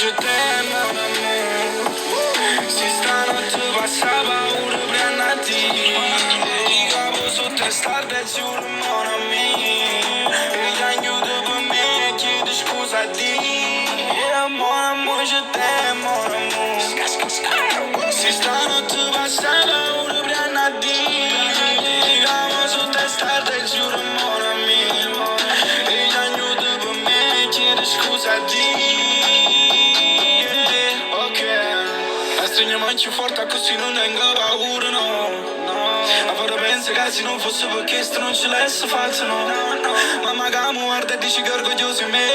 je t'aime, mon amour. Si stanotte passava ora prendati. Dica posso testarti e giuro, mon ami. E gli aiuto per me e chiedi scusa a Dio. Yeah, mon amour, je t'aime, mon amour. Si stanotte passava ora prendati. Dica posso testarti e giuro, mon ami. E gli aiuto per me e chiedi scusa a Dio. Ok. E stringiamo anche forte così non tengo paura, no. Ma ora penso che se non fosse per questo non ci laisse falso, no. Mamma che mi guarda e dice che è orgoglioso di me.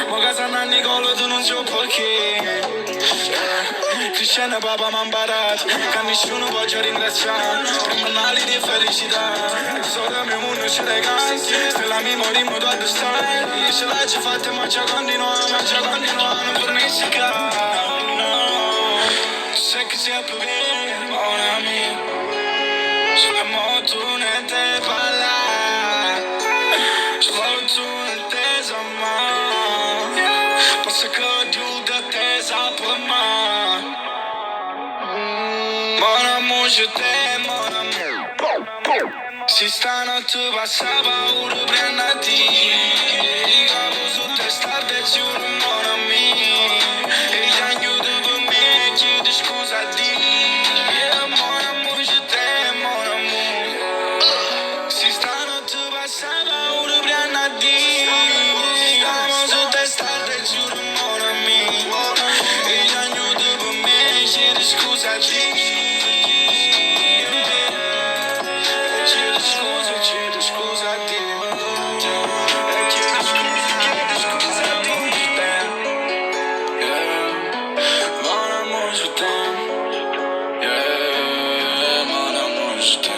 Ma che sanno a Nicola tu non so perché. Cristiano papà mi ha imparato che nessuno può già ringraziare. Criminali di felicità. Solo mio mondo ci regali. Se la mia memoria mi dà stare. Se la ci fatta ma già continuano. Non fornisce sé que siempre bien, mon ami. Solo tú no te palas. Solo tú no te amas. Pasa que tú te desapamas. Mon amour, je t'aime, mon amour. Si stanotte passava ora prendati. Dica posso testarti e giuro, mon ami. E gli aiuto per me e chiedi scusa a Dio. Yeah, mon amour, je t'aime, mon amour. Si stanotte passava ora prendati. Dica posso testarti e giuro, mon ami. E gli aiuto per me e chiedi scusa a Dio. Chiedo scusa a Dio. Chiedo scusa a Dio. Yeah, mon amour, je t'aime. Yeah, mon amour, je t'aime.